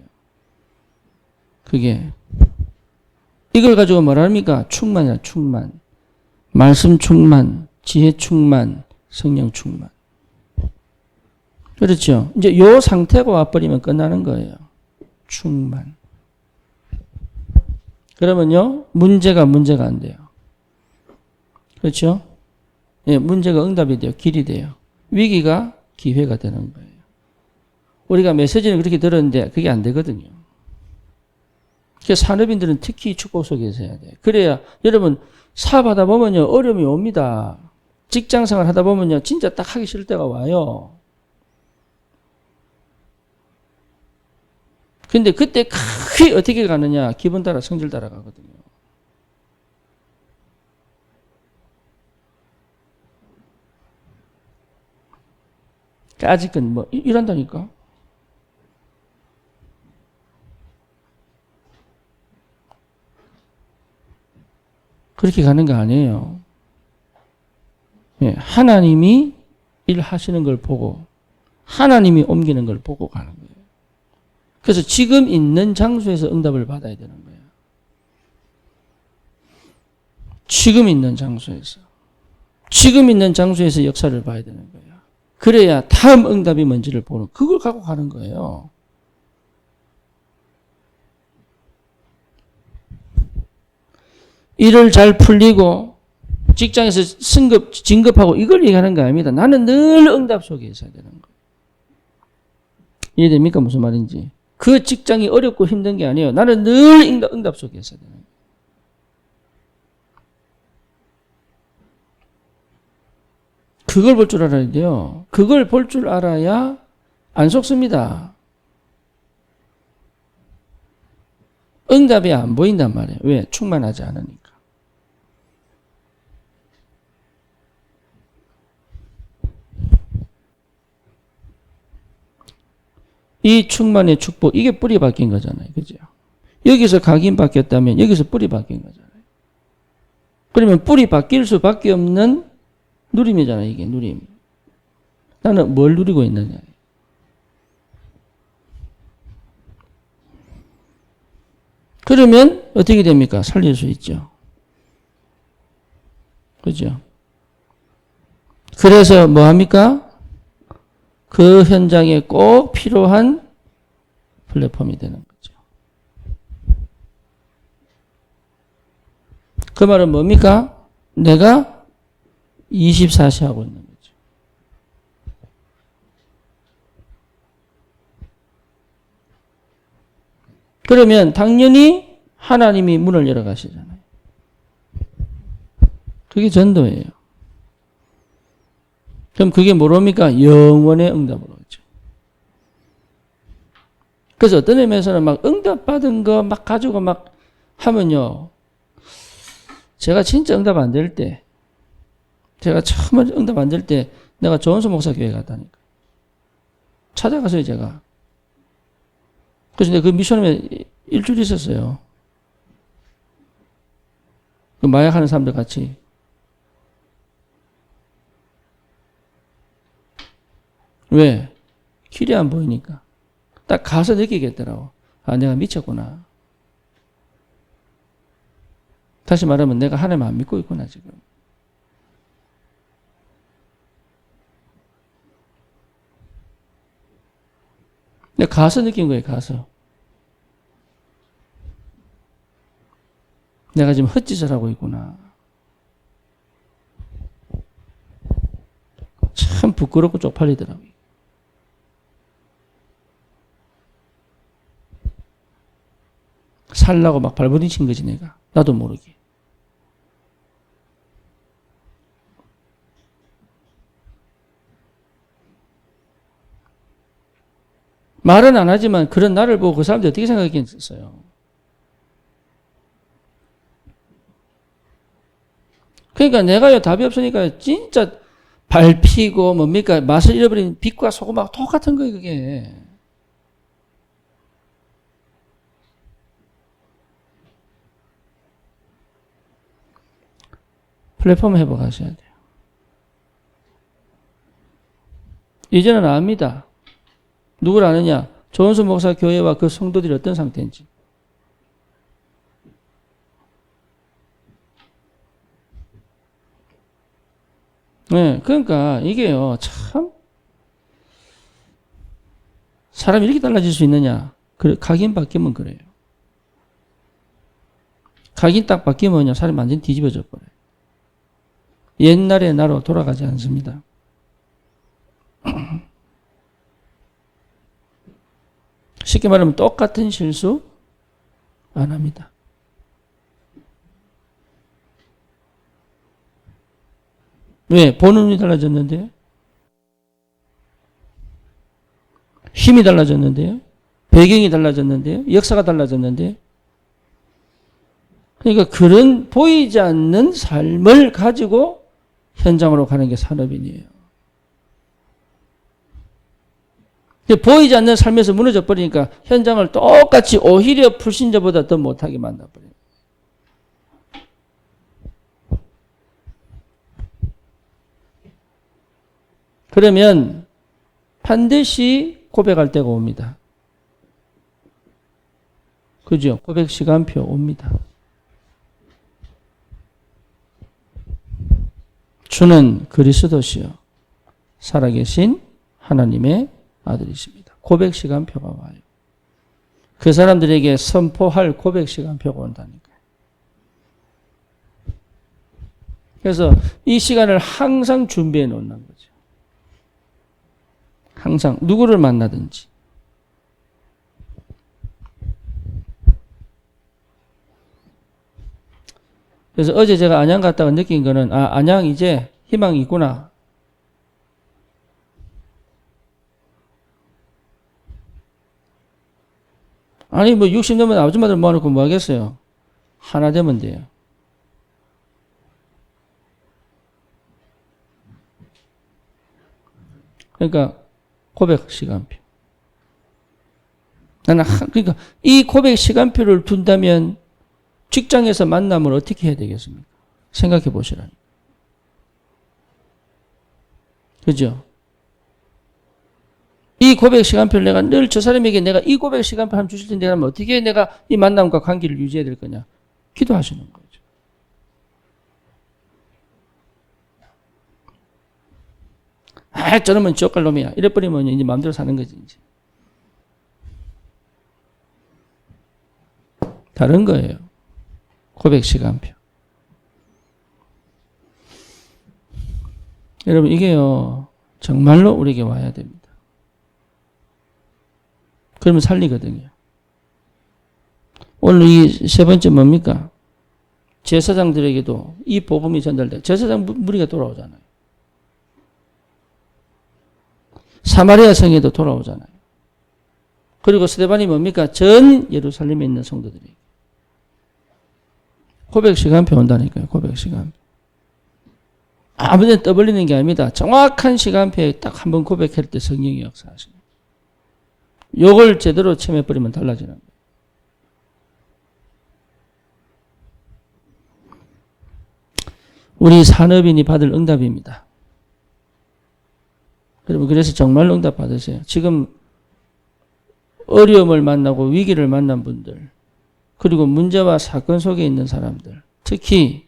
그게. 이걸 가지고 뭐랍니까? 충만이야, 충만. 말씀 충만, 지혜 충만, 성령 충만. 그렇죠? 이제 요 상태가 와버리면 끝나는 거예요. 충만. 그러면요, 문제가 안 돼요. 그렇죠? 예, 문제가 응답이 돼요. 길이 돼요. 위기가 기회가 되는 거예요. 우리가 메시지는 그렇게 들었는데 그게 안 되거든요. 그래서 산업인들은 특히 축복 속에서 해야 돼요. 그래야 여러분 사업하다 보면요 어려움이 옵니다. 직장생활 하다 보면요, 진짜 딱 하기 싫을 때가 와요. 근데 그때 크게 어떻게 가느냐? 기분 따라 성질 따라 가거든요. 아직은 뭐 일한다니까. 그렇게 가는 거 아니에요. 예, 하나님이 일하시는 걸 보고 하나님이 옮기는 걸 보고 가는 거예요. 그래서 지금 있는 장소에서 응답을 받아야 되는 거예요. 지금 있는 장소에서. 지금 있는 장소에서 역사를 봐야 되는 거예요. 그래야 다음 응답이 뭔지를 보는, 그걸 갖고 가는 거예요. 일을 잘 풀리고 직장에서 진급하고 이걸 얘기하는 거 아닙니다. 나는 늘 응답 속에 있어야 되는 거예요. 이해됩니까? 무슨 말인지. 그 직장이 어렵고 힘든 게 아니에요. 나는 늘 응답 속에 있어야 되는 거예요. 그걸 볼 줄 알아야 돼요. 그걸 볼 줄 알아야 안 속습니다. 응답이 안 보인단 말이에요. 왜? 충만하지 않으니까. 이 충만의 축복, 이게 뿌리 바뀐 거잖아요. 그죠? 여기서 각인 바뀌었다면 여기서 뿌리 바뀐 거잖아요. 그러면 뿌리 바뀔 수밖에 없는 누림이잖아요. 이게 누림. 나는 뭘 누리고 있느냐. 그러면 어떻게 됩니까? 살릴 수 있죠. 그죠? 그래서 뭐 합니까? 그 현장에 꼭 필요한 플랫폼이 되는 거죠. 그 말은 뭡니까? 내가 24시 하고 있는 거죠. 그러면 당연히 하나님이 문을 열어 가시잖아요. 그게 전도예요. 그럼 그게 뭐랍니까? 영원의 응답으로 오죠. 그래서 어떤 의미에서는 막 응답받은 거 막 가지고 막 하면요. 제가 진짜 응답 안 될 때, 제가 처음 응답 안 될 때 내가 조원수 목사 교회 갔다니까. 찾아가서요, 제가. 그래서 내가 그 미션홈에 일주일 있었어요. 그 마약하는 사람들 같이. 왜? 길이 안 보이니까. 딱 가서 느끼겠더라고. 아, 내가 미쳤구나. 다시 말하면 내가 하나님 안 믿고 있구나, 지금. 내가 가서 느낀 거예요, 가서. 내가 지금 헛짓을 하고 있구나. 참 부끄럽고 쪽팔리더라고요. 살라고 막 발버둥친 거지, 내가. 나도 모르게. 말은 안 하지만 그런 나를 보고 그 사람들이 어떻게 생각했겠어요? 그러니까 내가요, 답이 없으니까 진짜 밟히고 뭡니까? 맛을 잃어버린 빛과 소금하고 똑같은 거예요, 그게. 플랫폼 회복하셔야 돼요. 이제는 압니다. 누굴 아느냐? 조원수 목사 교회와 그 성도들이 어떤 상태인지. 네, 그러니까 이게요, 참 사람이 이렇게 달라질 수 있느냐? 각인 바뀌면 그래요. 각인 딱 바뀌면요, 사람이 완전히 뒤집어져 버려요. 옛날의 나로 돌아가지 않습니다. 쉽게 말하면 똑같은 실수 안 합니다. 왜? 보는 눈이 달라졌는데요. 힘이 달라졌는데요. 배경이 달라졌는데요. 역사가 달라졌는데요. 그러니까 그런 보이지 않는 삶을 가지고 현장으로 가는 게 산업인이에요. 보이지 않는 삶에서 무너져 버리니까 현장을 똑같이 오히려 불신자보다 더 못하게 만나버려요. 그러면 반드시 고백할 때가 옵니다. 그죠? 고백 시간표 옵니다. 주는 그리스도시요 살아계신 하나님의 아들이십니다. 고백 시간표가 와요. 그 사람들에게 선포할 고백 시간표가 온다니까요. 그래서 이 시간을 항상 준비해 놓는 거죠. 항상 누구를 만나든지. 그래서 어제 제가 안양 갔다가 느낀 거는 안양 이제 희망이 있구나. 아니 60 넘은 아줌마들 모아놓고 뭐 하겠어요. 하나 되면 돼요. 그러니까 고백 시간표. 그러니까 이 고백 시간표를 둔다면 직장에서 만남을 어떻게 해야 되겠습니까? 생각해 보시라니. 그죠? 이 고백 시간표를 내가 늘 저 사람에게 내가 이 고백 시간표 한번 주실 텐데 하면 어떻게 내가 이 만남과 관계를 유지해야 될 거냐? 기도하시는 거죠. 저놈은 지옥갈 놈이야. 이래버리면 이제 마음대로 사는 거지, 이제. 다른 거예요. 고백 시간표. 여러분, 이게요, 정말로 우리에게 와야 됩니다. 그러면 살리거든요. 오늘 이 세 번째 뭡니까? 제사장들에게도 이 복음이 전달돼. 제사장 무리가 돌아오잖아요. 사마리아 성에도 돌아오잖아요. 그리고 스데반이 뭡니까? 전 예루살렘에 있는 성도들에게. 고백 시간표 온다니까요. 고백 시간표. 아무데나 떠벌리는 게 아닙니다. 정확한 시간표에 딱 한 번 고백할 때 성령이 역사하시는. 요걸 제대로 체험해버리면 달라지는 거예요. 우리 산업인이 받을 응답입니다. 여러분, 그래서 정말로 응답 받으세요. 지금 어려움을 만나고 위기를 만난 분들, 그리고 문제와 사건 속에 있는 사람들, 특히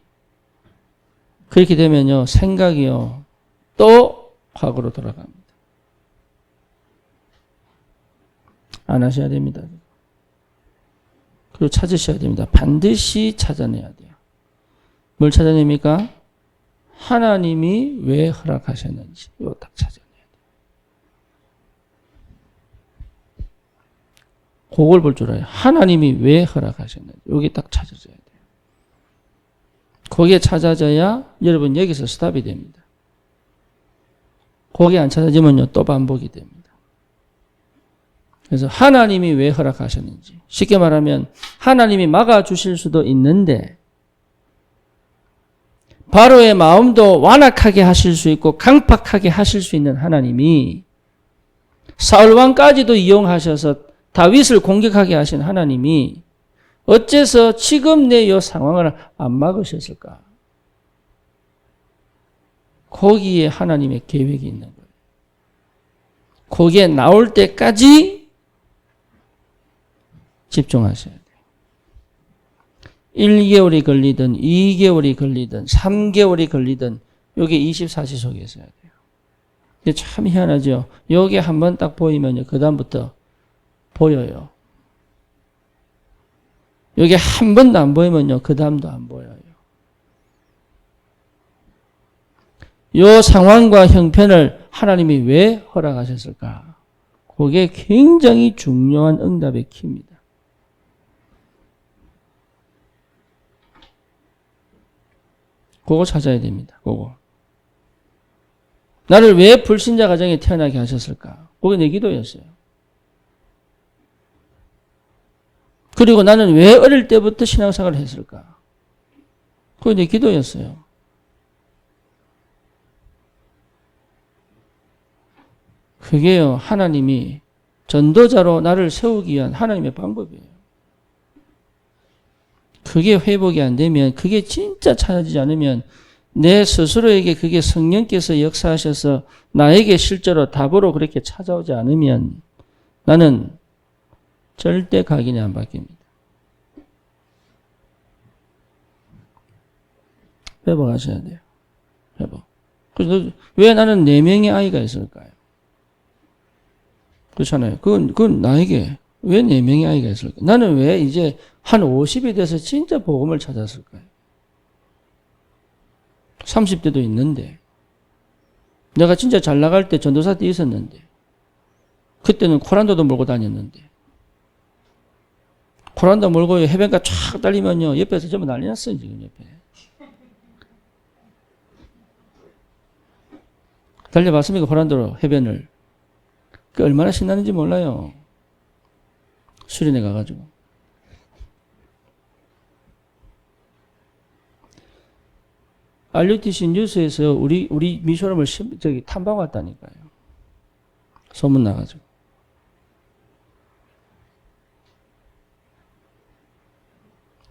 그렇게 되면요, 생각이요, 또 과거로 돌아갑니다. 안 하셔야 됩니다. 그리고 찾으셔야 됩니다. 반드시 찾아내야 돼요. 뭘 찾아냅니까? 하나님이 왜 허락하셨는지, 이거 딱 찾아내야 돼요. 그걸 볼 줄 알아요. 하나님이 왜 허락하셨는지, 여기 딱 찾아져야 돼요. 거기에 찾아져야 여러분 여기서 스탑이 됩니다. 거기에 안 찾아지면요, 또 반복이 됩니다. 그래서 하나님이 왜 허락하셨는지, 쉽게 말하면 하나님이 막아주실 수도 있는데 바로의 마음도 완악하게 하실 수 있고 강팍하게 하실 수 있는 하나님이 사울왕까지도 이용하셔서 다윗을 공격하게 하신 하나님이 어째서 지금 내 이 상황을 안 막으셨을까? 거기에 하나님의 계획이 있는 거예요. 거기에 나올 때까지 집중하셔야 돼요. 1개월이 걸리든 2개월이 걸리든 3개월이 걸리든 여기 24시 속에 있어야 돼요. 이게 참 희한하죠. 여기 한번 딱 보이면요, 그 다음부터 보여요. 여기 한 번도 안 보이면요, 그 다음도 안 보여요. 이 상황과 형편을 하나님이 왜 허락하셨을까? 그게 굉장히 중요한 응답의 키입니다. 그거 찾아야 됩니다. 그거. 나를 왜 불신자 가정에 태어나게 하셨을까? 그게 내 기도였어요. 그리고 나는 왜 어릴 때부터 신앙생활을 했을까? 그게 내 기도였어요. 그게요, 하나님이 전도자로 나를 세우기 위한 하나님의 방법이에요. 그게 회복이 안 되면, 그게 진짜 찾아지지 않으면 내 스스로에게 그게 성령께서 역사하셔서 나에게 실제로 답으로 그렇게 찾아오지 않으면 나는 절대 각인이 안 바뀝니다. 회복하셔야 돼요. 회복. 그래서 왜 나는 4명의 아이가 있을까요? 그렇잖아요. 그건 나에게 왜 4명의 아이가 있을까요? 나는 왜 이제 한 50이 돼서 진짜 복음을 찾았을까요? 30대도 있는데, 내가 진짜 잘 나갈 때 전도사 때 있었는데, 그때는 코란도도 몰고 다녔는데, 코란도 몰고 해변가 쫙 달리면요, 옆에서 전부 난리 났어요, 지금 옆에. 달려봤습니까, 코란도로 해변을? 그 얼마나 신나는지 몰라요. 수련회 가가지고. RUTC 뉴스에서 우리 미션을 탐방 왔다니까요. 소문 나가지고.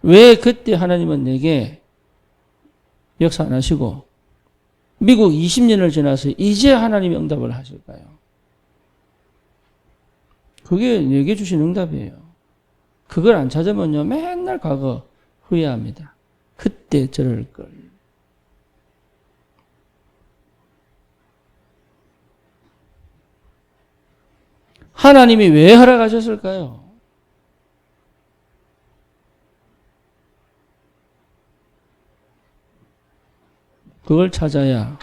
왜 그때 하나님은 내게 역사 안 하시고 미국 20년을 지나서 이제 하나님이 응답을 하실까요? 그게 내게 주신 응답이에요. 그걸 안 찾으면요, 맨날 과거 후회합니다. 그때 저럴 걸. 하나님이 왜 허락하셨을까요? 그걸 찾아야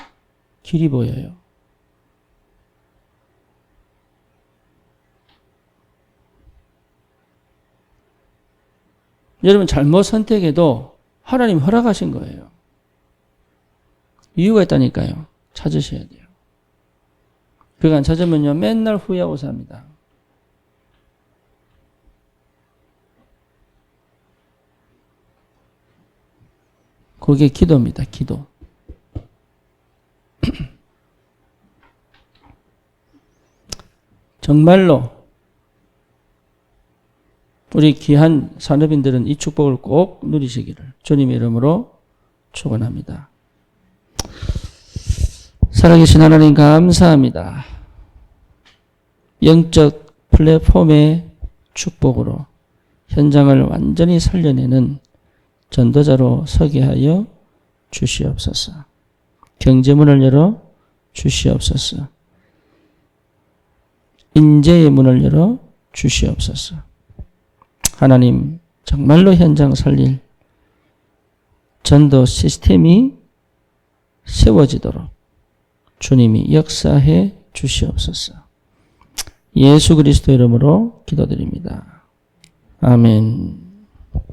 길이 보여요. 여러분 잘못 선택해도 하나님 허락하신 거예요. 이유가 있다니까요. 찾으셔야 돼요. 그거 안 찾으면요, 맨날 후회하고 삽니다. 그게 기도입니다. 기도. 정말로 우리 귀한 산업인들은 이 축복을 꼭 누리시기를 주님의 이름으로 축원합니다. 살아계신 하나님 감사합니다. 영적 플랫폼의 축복으로 현장을 완전히 살려내는 전도자로 서게 하여 주시옵소서. 경제문을 열어 주시옵소서. 인재의 문을 열어 주시옵소서. 하나님, 정말로 현장 살릴 전도 시스템이 세워지도록 주님이 역사해 주시옵소서. 예수 그리스도 이름으로 기도드립니다. 아멘.